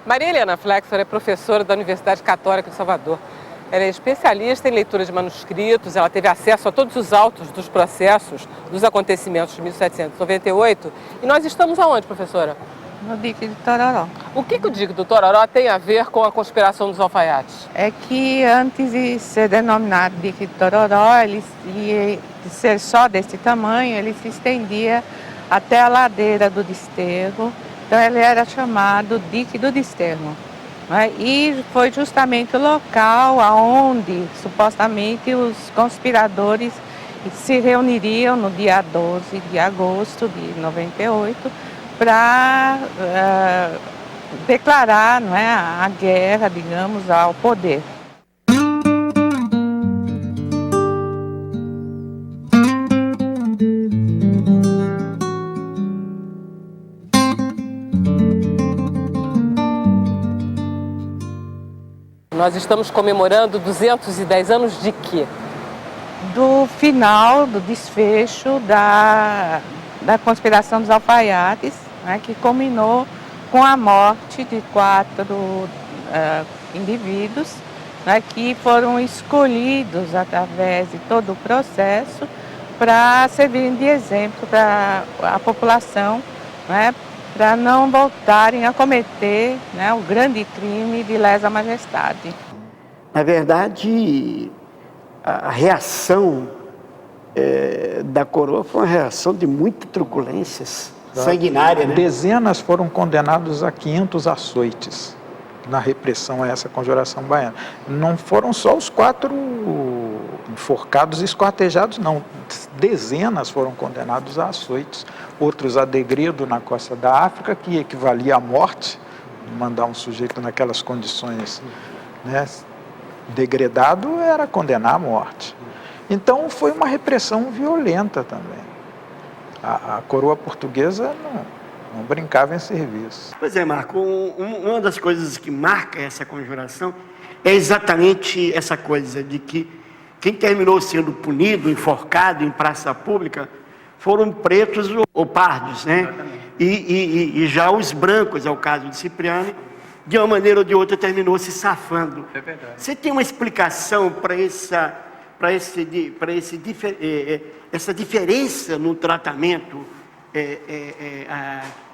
Maria Helena Flexor é professora da Universidade Católica de Salvador. Ela é especialista em leitura de manuscritos, ela teve acesso a todos os autos dos processos, dos acontecimentos de 1798. E nós estamos aonde, professora? No dique de Tororó. O que o dique do Tororó tem a ver com a conspiração dos alfaiates? É que antes de ser denominado dique de Tororó, ele de ser só desse tamanho, ele se estendia até a ladeira do Desterro. Então ele era chamado dique do Desterro. Né? E foi justamente o local onde supostamente os conspiradores se reuniriam no dia 12 de agosto de 98 para declarar, não é, a guerra, digamos, ao poder. Nós estamos comemorando 210 anos de quê? Do final, do desfecho da conspiração dos alfaiates, né, que culminou com a morte de 4 indivíduos, né, que foram escolhidos através de todo o processo para servirem de exemplo para a população, né, para não voltarem a cometer, né, o grande crime de lesa majestade. Na verdade, a reação da coroa foi uma reação de muitas truculências, sanguinária, né? Dezenas foram condenados a 500 açoites na repressão a essa conjuração baiana. Não foram só os 4 enforcados e esquartejados, não. Dezenas foram condenados a açoites, outros a degredo na costa da África, que equivalia à morte, mandar um sujeito naquelas condições, né, degradado era condenar à morte. Então foi uma repressão violenta também. A coroa portuguesa não brincava em serviço. Pois é, Marco, uma das coisas que marca essa conjuração é exatamente essa coisa de que quem terminou sendo punido, enforcado em praça pública, foram pretos ou pardos, né? E já os brancos, é o caso de Cipriano, de uma maneira ou de outra terminou se safando. É verdade. Você tem uma explicação para essa diferença no tratamento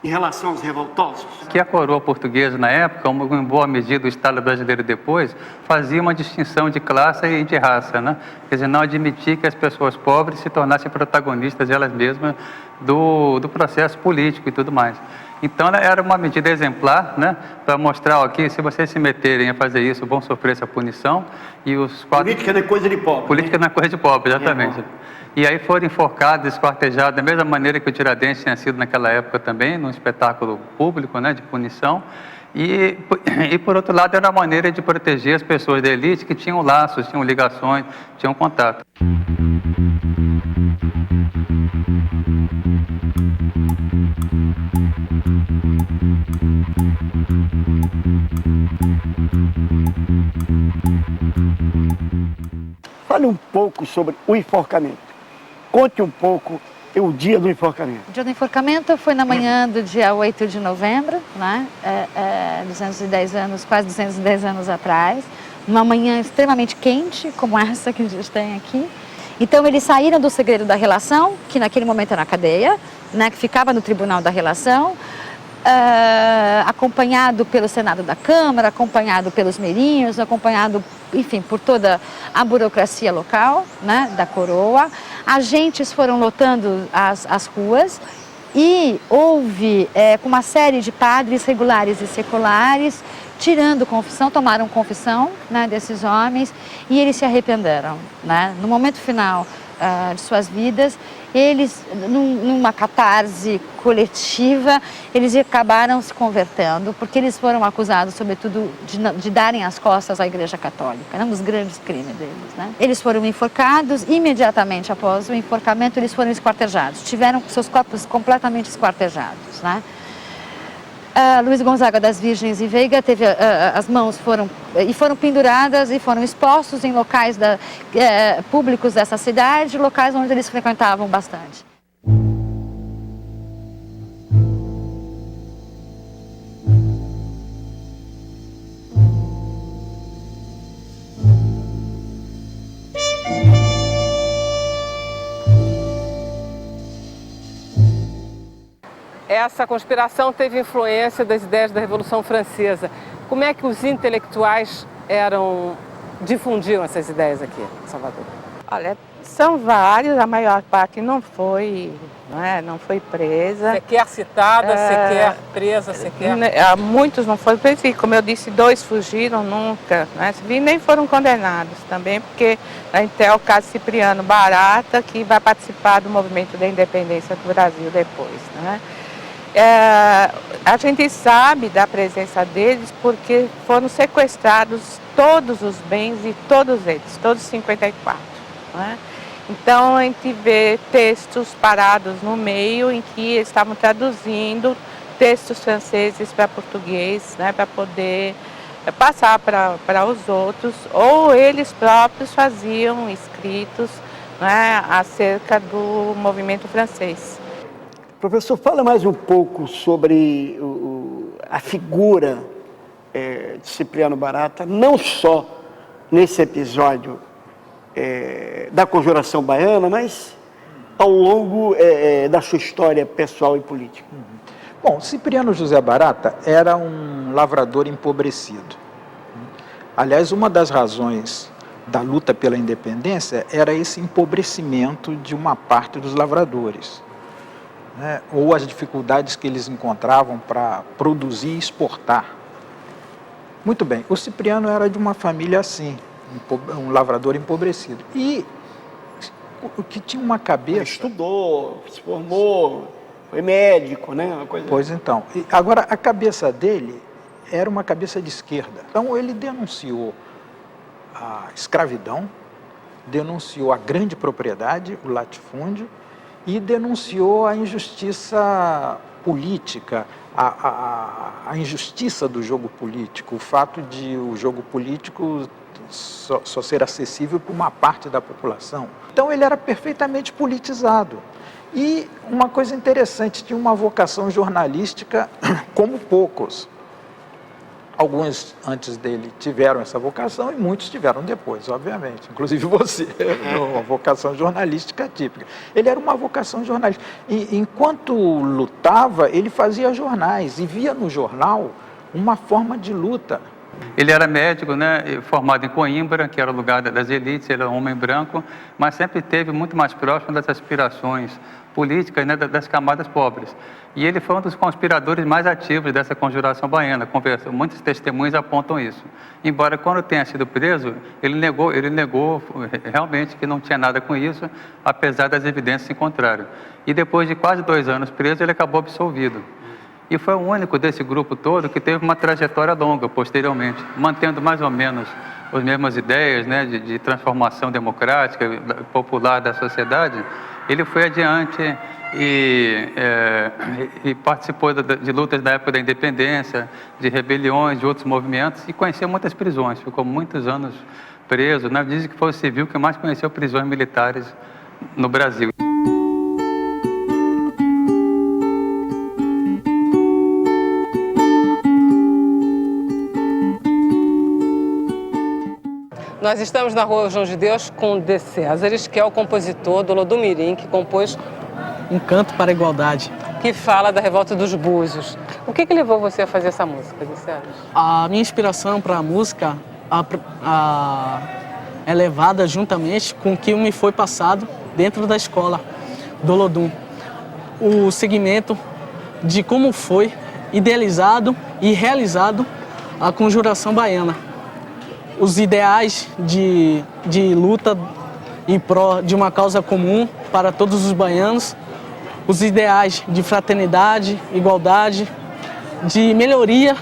em relação aos revoltosos? Que a coroa portuguesa na época, em boa medida o Estado brasileiro depois, fazia uma distinção de classe e de raça, né? Quer dizer, não admitir que as pessoas pobres se tornassem protagonistas elas mesmas do processo político e tudo mais. Então, ela era uma medida exemplar, né, para mostrar aqui, se vocês se meterem a fazer isso, vão sofrer essa punição. E os 4... Política não é coisa de pobre. Política não é coisa de pobre, exatamente. E aí foram enforcados, esquartejados, da mesma maneira que o Tiradentes tinha sido naquela época também, num espetáculo público, né, de punição. E, por outro lado, era uma maneira de proteger as pessoas da elite que tinham laços, tinham ligações, tinham contato. Fale um pouco sobre o enforcamento. Conte um pouco o dia do enforcamento. O dia do enforcamento foi na manhã do dia 8 de novembro, né? 210 anos, quase 210 anos atrás. Uma manhã extremamente quente, como essa que a gente tem aqui. Então, eles saíram do segredo da relação, que naquele momento era na cadeia, né? Que ficava no Tribunal da Relação, acompanhado pelo Senado da Câmara, acompanhado pelos meirinhos, acompanhado, enfim, por toda a burocracia local, né, da coroa. Agentes foram lotando as ruas e houve uma série de padres regulares e seculares tirando confissão, tomaram confissão, né, desses homens, e eles se arrependeram, né? No momento final de suas vidas, eles, numa catarse coletiva, eles acabaram se convertendo, porque eles foram acusados, sobretudo, de darem as costas à Igreja Católica, né, um dos grandes crimes deles, né? Eles foram enforcados, imediatamente após o enforcamento, eles foram esquartejados, tiveram seus corpos completamente esquartejados, né? Luiz Gonzaga das Virgens e Veiga teve as mãos foram penduradas e foram expostos em locais públicos dessa cidade, locais onde eles frequentavam bastante. essa conspiração teve influência das ideias da Revolução Francesa. Como é que os intelectuais difundiam essas ideias aqui em Salvador? Olha, são vários, a maior parte não foi presa. Você quer citada, você quer presa, você quer... Muitos não foram presos, e como eu disse, 2 fugiram nunca, né? E nem foram condenados também, porque a gente tem o caso Cipriano Barata, que vai participar do movimento da independência do Brasil depois, né? A gente sabe da presença deles porque foram sequestrados todos os bens de todos eles, todos 54. Né? Então a gente vê textos parados no meio em que eles estavam traduzindo textos franceses para português, né, para poder passar para os outros, ou eles próprios faziam escritos, né, acerca do movimento francês. Professor, fala mais um pouco sobre a figura de Cipriano Barata, não só nesse episódio da Conjuração Baiana, mas ao longo da sua história pessoal e política. Bom, Cipriano José Barata era um lavrador empobrecido. Aliás, uma das razões da luta pela independência era esse empobrecimento de uma parte dos lavradores, né? Ou as dificuldades que eles encontravam para produzir e exportar. Muito bem, o Cipriano era de uma família assim, um lavrador empobrecido. E o que tinha uma cabeça... Ele estudou, se formou, foi médico, né? Uma coisa... Pois então. Agora, a cabeça dele era uma cabeça de esquerda. Então, ele denunciou a escravidão, denunciou a grande propriedade, o latifúndio, e denunciou a injustiça política, a injustiça do jogo político, o fato de o jogo político só ser acessível para uma parte da população. Então ele era perfeitamente politizado. E uma coisa interessante, tinha uma vocação jornalística como poucos. Alguns antes dele tiveram essa vocação e muitos tiveram depois, obviamente. Inclusive você, uma vocação jornalística típica. Ele era uma vocação jornalística. E enquanto lutava, ele fazia jornais e via no jornal uma forma de luta. Ele era médico, né, formado em Coimbra, que era o lugar das elites, ele era um homem branco, mas sempre esteve muito mais próximo das aspirações políticas, né, das camadas pobres. E ele foi um dos conspiradores mais ativos dessa conjuração baiana. Muitos testemunhos apontam isso. Embora, quando tenha sido preso, ele negou realmente que não tinha nada com isso, apesar das evidências se encontrarem. E depois de quase 2 anos preso, ele acabou absolvido. E foi o único desse grupo todo que teve uma trajetória longa posteriormente, mantendo mais ou menos as mesmas ideias, né, de transformação democrática, popular da sociedade. Ele foi adiante e participou de lutas na época da independência, de rebeliões, de outros movimentos, e conheceu muitas prisões, ficou muitos anos preso, né? Dizem que foi o civil que mais conheceu prisões militares no Brasil. Nós estamos na Rua João de Deus com De Césares, que é o compositor do Lodomirim, que compôs Um Canto para a Igualdade, que fala da revolta dos Búzios. O que levou você a fazer essa música, De Césares? A minha inspiração para a música é levada juntamente com o que me foi passado dentro da escola do Olodum. O segmento de como foi idealizado e realizado a Conjuração Baiana. Os ideais de luta em prol de uma causa comum para todos os baianos, os ideais de fraternidade, igualdade, de melhoria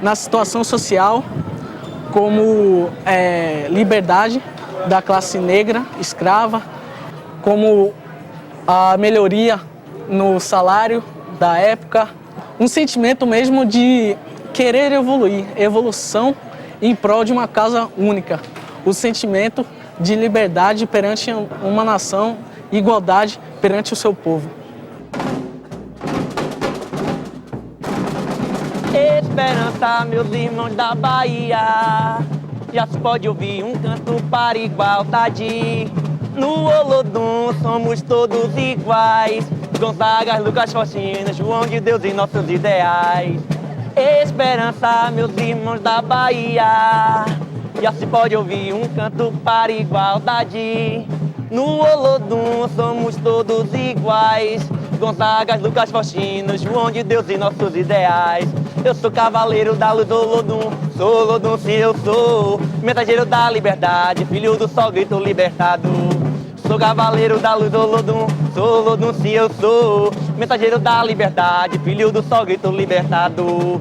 na situação social, como liberdade da classe negra, escrava, como a melhoria no salário da época, um sentimento mesmo de querer evoluir, evolução em prol de uma causa única, o sentimento de liberdade perante uma nação, igualdade perante o seu povo. Esperança, meus irmãos da Bahia, já se pode ouvir um canto para igualdade. No Olodum somos todos iguais, Gonzaga, Lucas Faustino, João de Deus e nossos ideais. Esperança, meus irmãos da Bahia, já se pode ouvir um canto para igualdade. No Olodum somos todos iguais. Gonzaga, Lucas Faustino, João de Deus e nossos ideais. Eu sou cavaleiro da luz do Olodum, sou Olodum se eu sou. Mensageiro da liberdade, filho do sol, grito libertado. Sou cavaleiro da luz do Olodum, sou Olodum se eu sou. Mensageiro da liberdade, filho do sol, grito libertado.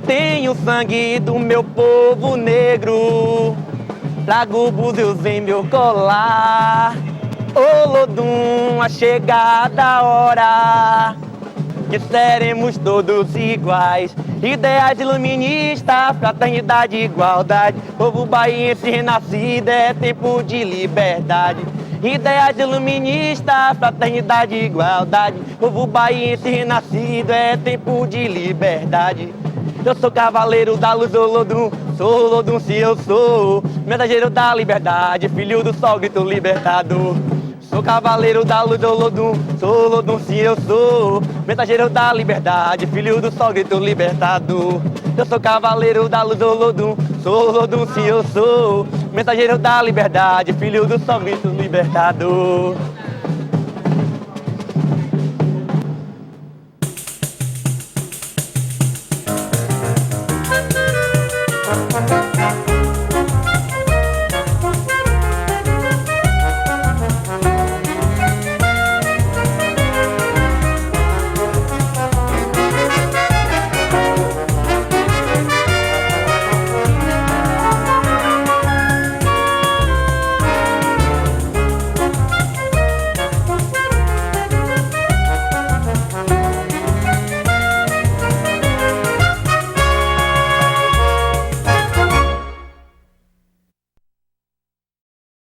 Tenho sangue do meu povo negro, trago búzios em meu colar. Olodum, a chegada a hora que seremos todos iguais. Ideais iluministas, fraternidade e igualdade. Povo baiense renascido, é tempo de liberdade. Ideais iluministas, fraternidade e igualdade. Povo baiense renascido, é tempo de liberdade. Eu sou cavaleiro da luz do Olodum, sou Olodum se eu sou. Mensageiro da liberdade, filho do sol, grito libertador. Sou cavaleiro da luz do Olodum, sou Olodum se eu sou. Mensageiro da liberdade, filho do sol, grito libertador. Eu sou cavaleiro da luz do Olodum, sou Olodum se eu sou. Mensageiro da liberdade, filho do sol, grito libertador.